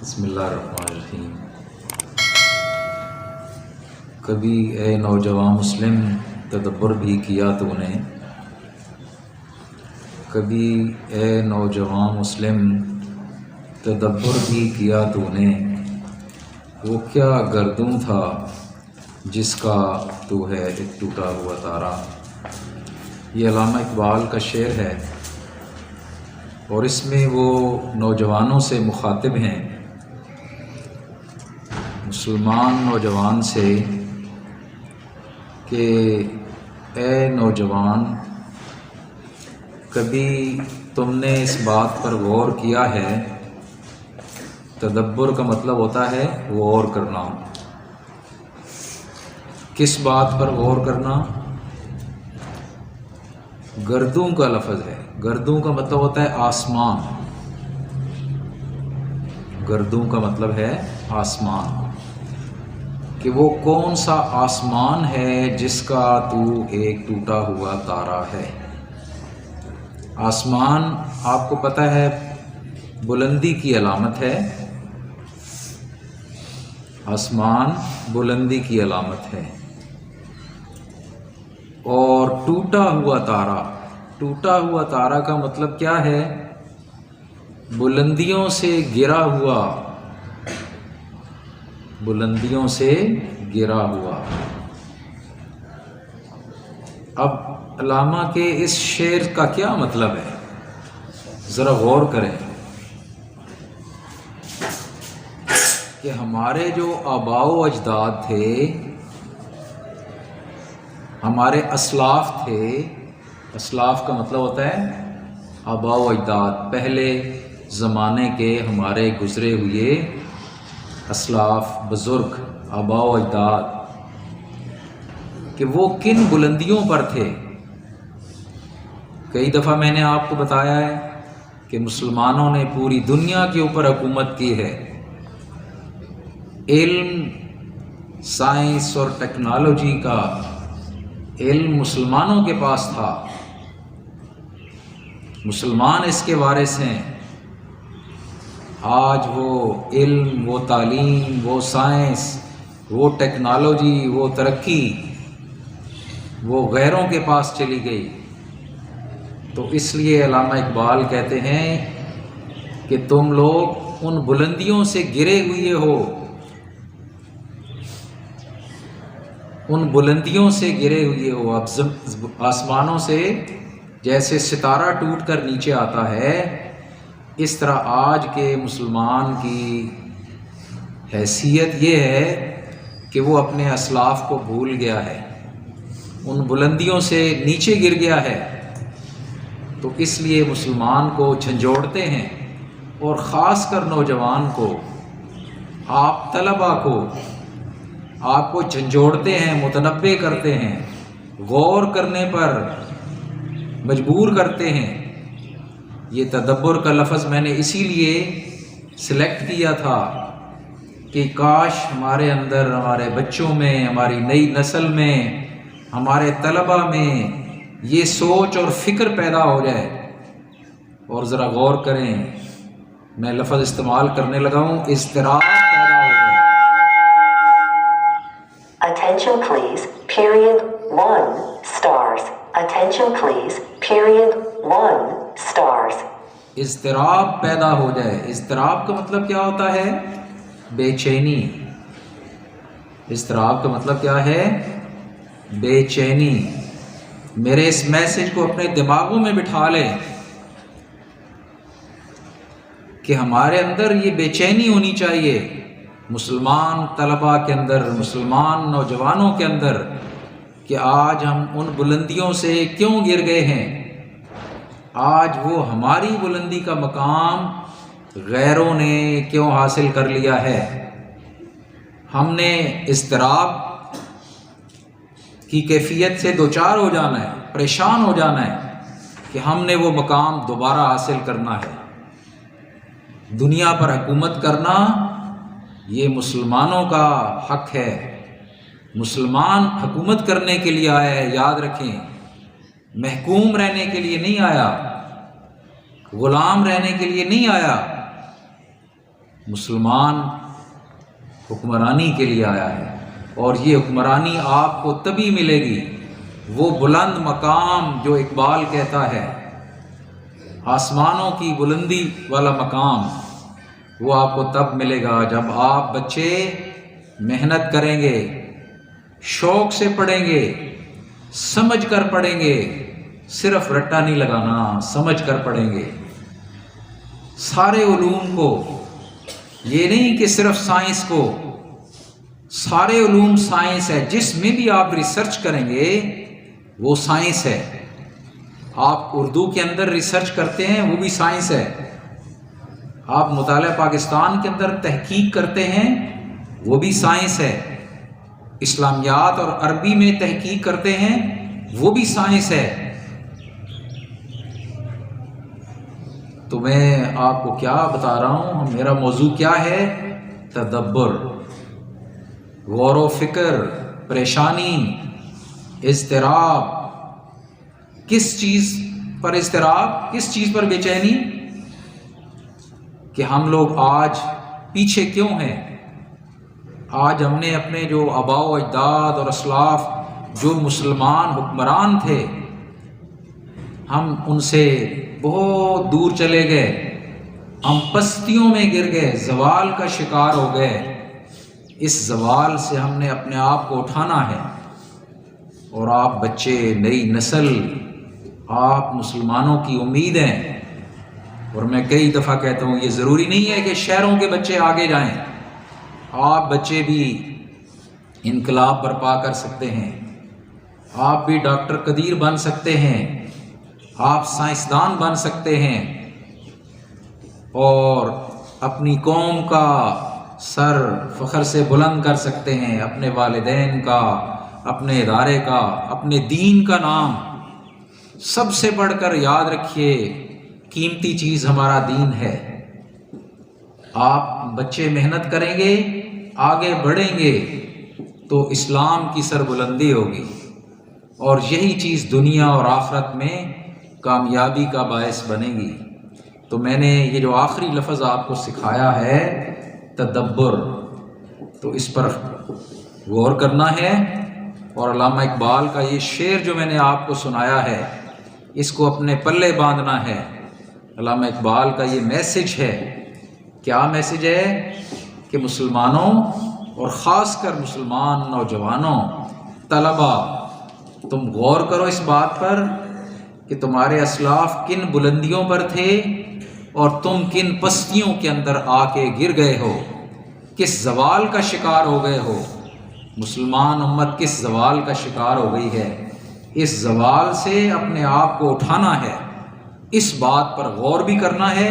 بسم اللہ الرحمن الرحیم۔ کبھی اے نوجوان مسلم تدبر بھی کیا تو نے، کبھی اے نوجوان مسلم تدبر بھی کیا تو نے، وہ کیا گردوں تھا جس کا تو ہے ایک ٹوٹا ہوا تارا۔ یہ علامہ اقبال کا شعر ہے اور اس میں وہ نوجوانوں سے مخاطب ہیں، مسلمان نوجوان سے، کہ اے نوجوان کبھی تم نے اس بات پر غور کیا ہے؟ تدبر کا مطلب ہوتا ہے غور کرنا۔ کس بات پر غور کرنا؟ گردوں کا لفظ ہے۔ گردوں کا مطلب ہوتا ہے آسمان۔ گردوں کا مطلب ہے آسمان، کہ وہ کون سا آسمان ہے جس کا تو ایک ٹوٹا ہوا تارا ہے۔ آسمان آپ کو پتہ ہے بلندی کی علامت ہے، آسمان بلندی کی علامت ہے۔ اور ٹوٹا ہوا تارا، ٹوٹا ہوا تارا کا مطلب کیا ہے؟ بلندیوں سے گرا ہوا، بلندیوں سے گرا ہوا۔ اب علامہ کے اس شعر کا کیا مطلب ہے؟ ذرا غور کریں کہ ہمارے جو آباء و اجداد تھے، ہمارے اسلاف تھے، اسلاف کا مطلب ہوتا ہے آباء و اجداد، پہلے زمانے کے ہمارے گزرے ہوئے اسلاف، بزرگ، آباء و اجداد، کہ وہ کن بلندیوں پر تھے۔ کئی دفعہ میں نے آپ کو بتایا ہے کہ مسلمانوں نے پوری دنیا کے اوپر حکومت کی ہے۔ علم، سائنس اور ٹیکنالوجی کا علم مسلمانوں کے پاس تھا، مسلمان اس کے وارث ہیں۔ آج وہ علم، وہ تعلیم، وہ سائنس، وہ ٹیکنالوجی، وہ ترقی وہ غیروں کے پاس چلی گئی۔ تو اس لیے علامہ اقبال کہتے ہیں کہ تم لوگ ان بلندیوں سے گرے ہوئے ہو، ان بلندیوں سے گرے ہوئے ہو۔ اب آسمانوں سے جیسے ستارہ ٹوٹ کر نیچے آتا ہے، اس طرح آج کے مسلمان کی حیثیت یہ ہے کہ وہ اپنے اسلاف کو بھول گیا ہے، ان بلندیوں سے نیچے گر گیا ہے۔ تو اس لیے مسلمان کو جھنجھوڑتے ہیں، اور خاص کر نوجوان کو، آپ طلباء کو، آپ کو جھنجھوڑتے ہیں، متنبہ کرتے ہیں، غور کرنے پر مجبور کرتے ہیں۔ یہ تدبر کا لفظ میں نے اسی لیے سلیکٹ کیا تھا کہ کاش ہمارے اندر، ہمارے بچوں میں، ہماری نئی نسل میں، ہمارے طلباء میں یہ سوچ اور فکر پیدا ہو جائے۔ اور ذرا غور کریں، میں لفظ استعمال کرنے لگا ہوں، اضطراب پیدا ہو جائے۔ Attention please, period 1 stars. Attention please, period 1 stars. اضطراب پیدا ہو جائے۔ اضطراب کا مطلب کیا ہوتا ہے؟ بے چینی۔ اضطراب کا مطلب کیا ہے؟ بے چینی۔ میرے اس میسج کو اپنے دماغوں میں بٹھا لیں کہ ہمارے اندر یہ بے چینی ہونی چاہیے، مسلمان طلباء کے اندر، مسلمان نوجوانوں کے اندر، کہ آج ہم ان بلندیوں سے کیوں گر گئے ہیں؟ آج وہ ہماری بلندی کا مقام غیروں نے کیوں حاصل کر لیا ہے؟ ہم نے اضطراب کی کیفیت سے دوچار ہو جانا ہے، پریشان ہو جانا ہے کہ ہم نے وہ مقام دوبارہ حاصل کرنا ہے۔ دنیا پر حکومت کرنا یہ مسلمانوں کا حق ہے۔ مسلمان حکومت کرنے کے لیے آیا ہے، یاد رکھیں، محکوم رہنے کے لیے نہیں آیا، غلام رہنے کے لیے نہیں آیا۔ مسلمان حکمرانی کے لیے آیا ہے، اور یہ حکمرانی آپ کو تبھی ملے گی، وہ بلند مقام جو اقبال کہتا ہے، آسمانوں کی بلندی والا مقام، وہ آپ کو تب ملے گا جب آپ بچے محنت کریں گے، شوق سے پڑھیں گے، سمجھ کر پڑھیں گے، صرف رٹا نہیں لگانا، سمجھ کر پڑھیں گے سارے علوم کو، یہ نہیں کہ صرف سائنس کو، سارے علوم سائنس ہے، جس میں بھی آپ ریسرچ کریں گے وہ سائنس ہے۔ آپ اردو کے اندر ریسرچ کرتے ہیں وہ بھی سائنس ہے، آپ مطالعہ پاکستان کے اندر تحقیق کرتے ہیں وہ بھی سائنس ہے، اسلامیات اور عربی میں تحقیق کرتے ہیں وہ بھی سائنس ہے۔ تو میں آپ کو کیا بتا رہا ہوں، میرا موضوع کیا ہے؟ تدبر، غور و فکر، پریشانی، اضطراب۔ کس چیز پر اضطراب، کس چیز پر بے چینی؟ کہ ہم لوگ آج پیچھے کیوں ہیں؟ آج ہم نے اپنے جو آباء و اجداد اور اسلاف جو مسلمان حکمران تھے، ہم ان سے بہت دور چلے گئے، ہم پستیوں میں گر گئے، زوال کا شکار ہو گئے۔ اس زوال سے ہم نے اپنے آپ کو اٹھانا ہے، اور آپ بچے، نئی نسل، آپ مسلمانوں کی امید ہیں۔ اور میں کئی دفعہ کہتا ہوں، یہ ضروری نہیں ہے کہ شہروں کے بچے آگے جائیں، آپ بچے بھی انقلاب برپا کر سکتے ہیں، آپ بھی ڈاکٹر قدیر بن سکتے ہیں، آپ سائنسدان بن سکتے ہیں، اور اپنی قوم کا سر فخر سے بلند کر سکتے ہیں، اپنے والدین کا، اپنے ادارے کا، اپنے دین کا نام۔ سب سے بڑھ کر یاد رکھیے، قیمتی چیز ہمارا دین ہے۔ آپ بچے محنت کریں گے، آگے بڑھیں گے تو اسلام کی سربلندی ہوگی، اور یہی چیز دنیا اور آخرت میں کامیابی کا باعث بنے گی۔ تو میں نے یہ جو آخری لفظ آپ کو سکھایا ہے تدبر، تو اس پر غور کرنا ہے، اور علامہ اقبال کا یہ شعر جو میں نے آپ کو سنایا ہے، اس کو اپنے پلے باندھنا ہے۔ علامہ اقبال کا یہ میسج ہے۔ کیا میسج ہے؟ کہ مسلمانوں، اور خاص کر مسلمان نوجوانوں، طلبا، تم غور کرو اس بات پر کہ تمہارے اسلاف کن بلندیوں پر تھے اور تم کن پستیوں کے اندر آ کے گر گئے ہو، کس زوال کا شکار ہو گئے ہو۔ مسلمان امت کس زوال کا شکار ہو گئی ہے، اس زوال سے اپنے آپ کو اٹھانا ہے، اس بات پر غور بھی کرنا ہے،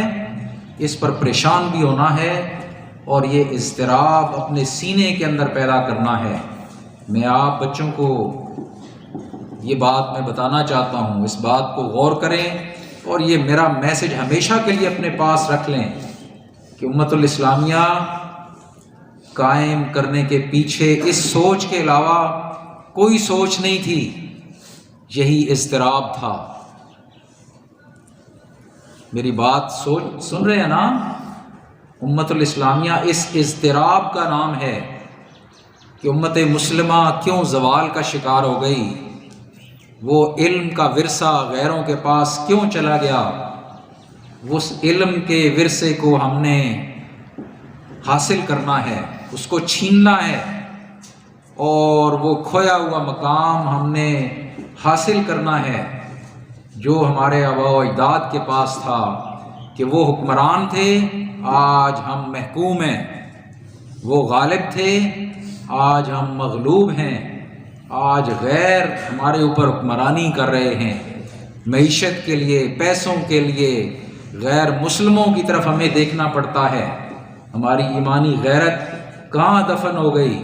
اس پر پریشان بھی ہونا ہے، اور یہ اضطراب اپنے سینے کے اندر پیدا کرنا ہے۔ میں آپ بچوں کو یہ بات میں بتانا چاہتا ہوں، اس بات کو غور کریں، اور یہ میرا میسج ہمیشہ کے لیے اپنے پاس رکھ لیں کہ امت الاسلامیہ قائم کرنے کے پیچھے اس سوچ کے علاوہ کوئی سوچ نہیں تھی، یہی اضطراب تھا۔ میری بات سن رہے ہیں نا؟ امت الاسلامیہ اس اضطراب کا نام ہے کہ امت مسلمہ کیوں زوال کا شکار ہو گئی، وہ علم کا ورثہ غیروں کے پاس کیوں چلا گیا، اس علم کے ورثے کو ہم نے حاصل کرنا ہے، اس کو چھیننا ہے، اور وہ کھویا ہوا مقام ہم نے حاصل کرنا ہے جو ہمارے آباء و اجداد کے پاس تھا، کہ وہ حکمران تھے، آج ہم محکوم ہیں، وہ غالب تھے، آج ہم مغلوب ہیں، آج غیر ہمارے اوپر حکمرانی کر رہے ہیں، معیشت کے لیے، پیسوں کے لیے غیر مسلموں کی طرف ہمیں دیکھنا پڑتا ہے۔ ہماری ایمانی غیرت کہاں دفن ہو گئی؟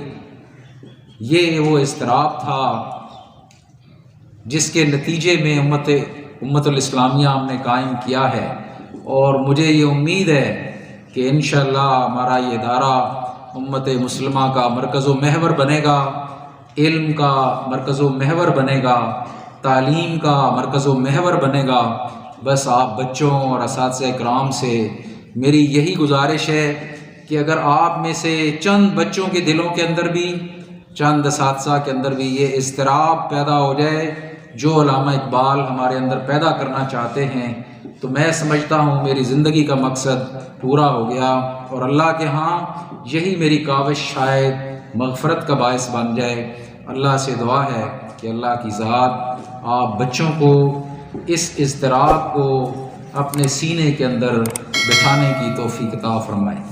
یہ وہ اضطراب تھا جس کے نتیجے میں امت الاسلامیہ ہم نے قائم کیا ہے، اور مجھے یہ امید ہے کہ انشاءاللہ ہمارا یہ ادارہ امت مسلمہ کا مرکز و محور بنے گا، علم کا مرکز و محور بنے گا، تعلیم کا مرکز و محور بنے گا۔ بس آپ بچوں اور اساتذہ کرام سے میری یہی گزارش ہے کہ اگر آپ میں سے چند بچوں کے دلوں کے اندر بھی، چند اساتذہ کے اندر بھی یہ اضطراب پیدا ہو جائے جو علامہ اقبال ہمارے اندر پیدا کرنا چاہتے ہیں، تو میں سمجھتا ہوں میری زندگی کا مقصد پورا ہو گیا، اور اللہ کے ہاں یہی میری کاوش شاید مغفرت کا باعث بن جائے۔ اللہ سے دعا ہے کہ اللہ کی ذات آپ بچوں کو اس اضطراب کو اپنے سینے کے اندر بٹھانے کی توفیق عطا فرمائے۔